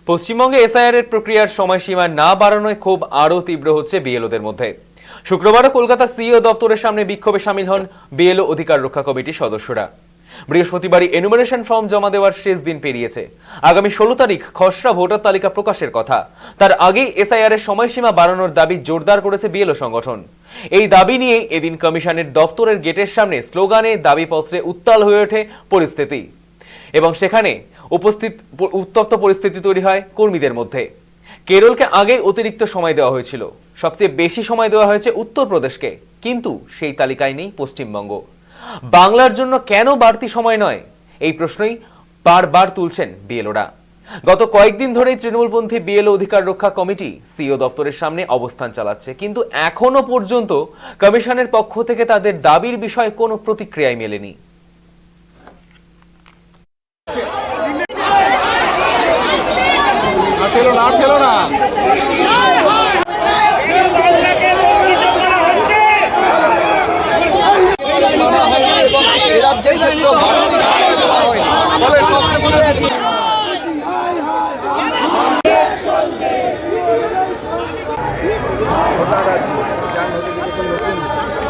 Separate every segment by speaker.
Speaker 1: পশ্চিমবঙ্গে এসআইআর এর প্রক্রিয়ার সময়সীমা না বাড়ানোয় ক্ষোভ আরও তীব্র হচ্ছে বিএলওদের মধ্যে। শুক্রবারও কলকাতা সিইও দপ্তরের সামনে বিক্ষোভে শামিল হন বিএলও অধিকার রক্ষা কমিটির সদস্যরা। বৃহস্পতিবারই এনুমারেশন ফর্ম জমা দেওয়ার শেষ দিন পেরিয়েছে। আগামী 16 তারিখ খসড়া ভোটার তালিকা প্রকাশের কথা। তার আগেই এসআইআর এর সময়সীমা বাড়ানোর দাবি জোরদার করেছে বিএলও সংগঠন। এই দাবি নিয়ে এদিন কমিশনের দপ্তরের গেটের সামনে স্লোগানে দাবিপত্রে উত্তাল হয়ে ওঠে পরিস্থিতি এবং সেখানে উত্তপ্ত পরিস্থিতি তৈরি হয় কর্মীদের মধ্যে। কেরলকে আগেই অতিরিক্ত সময় দেওয়া হয়েছিল, সবচেয়ে বেশি সময় দেওয়া হয়েছে উত্তরপ্রদেশকে, কিন্তু সেই তালিকায় নেই পশ্চিমবঙ্গ। বাংলার জন্য কেন বাড়তি সময় নয়, এই প্রশ্নই বারবার তুলছেন বিএলওরা। গত কয়েকদিন ধরেই তৃণমূলপন্থী বিএলও অধিকার রক্ষা কমিটি সিইও দপ্তরের সামনে অবস্থান চালাচ্ছে, কিন্তু এখনো পর্যন্ত কমিশনের পক্ষ থেকে তাদের দাবির বিষয়ে কোনো প্রতিক্রিয়াই মেলেনি।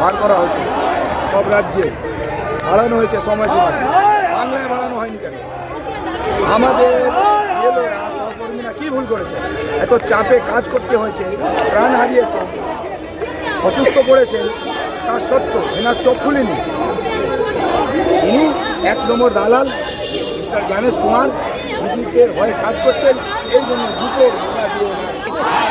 Speaker 2: বার করা হয়েছে সব রাজ্যে, বাড়ানো হয়েছে সময়সীমা, বাংলায় বাড়ানো হয়নি কেন? আমাদের সহকর্মীরা কি ভুল করেছে? এত চাপে কাজ করতে হয়েছে, প্রাণ হারিয়েছেন, অসুস্থ পড়েছেন, তার সত্ত্বেও এনার চোখ খুলেনি। ইনি 1 নম্বর দালাল মিস্টার জ্ঞানেশ কুমার বিজেপির হয়ে কাজ করছেন। এই জন্য জুতো দিয়ে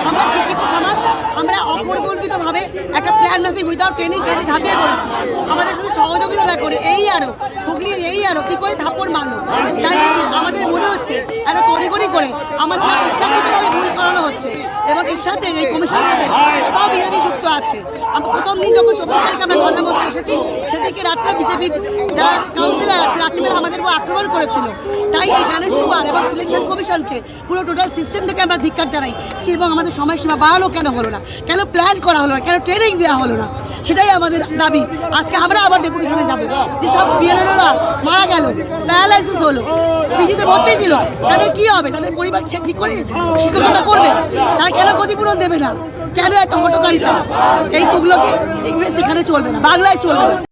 Speaker 3: আমরা শিক্ষিত সমাজ, আমরা অপরিকল্পিতভাবে একটা প্ল্যান মাফিক উইদাউট ট্রেনিং ঝাঁপিয়ে পড়েছি। আমাদের সাথে সহযোগিতা না করে হুগলির কি করে থাপ্পড় মারলো। তাই আমাদের মনে হচ্ছে একটা তড়িঘড়ি করে আমাদের ইচ্ছাকৃতভাবে ভুল করানো হচ্ছে এবং এর সাথে এই কমিশনের সাথে কোথাও বিজেপি যুক্ত আছে। আমরা প্রথম দিন যখন 24 তারিখে আমরা ঘরের মধ্যে এসেছি, সেদিকে রাত্রে বিজেপি যারা কাউন্সিলর আছে রাত্রিবেলা আমাদের উপর আক্রমণ করেছিল। তাই এই গণেশ কুমার এবং ইলেকশন কমিশনকে পুরো টোটাল সিস্টেমটাকে আমরা ধিক্কার জানাইছি এবং আমাদের সময়সীমা বাড়ানো কেন হলো না, কেন প্ল্যান করা হলো না, কেন ট্রেনিং দেওয়া হলো না, সেটাই আমাদের দাবি। আজকে আমরা আবার ডেপুটেশনে যাবো। যেসব বিএলওরা মারা গেল, প্যারালাইসিস হলো, পিজিতে ভর্তি ছিল, তাদের কি হবে? তাদের পরিবার সে কি করে শিক্ষকতা করবে? তারা কেন ক্ষতিপূরণ দেবে না? কেন এত হটকারিতা? এই তুগলকে ইংরেজি সেখানে চলবে না, বাংলায় চলবে না।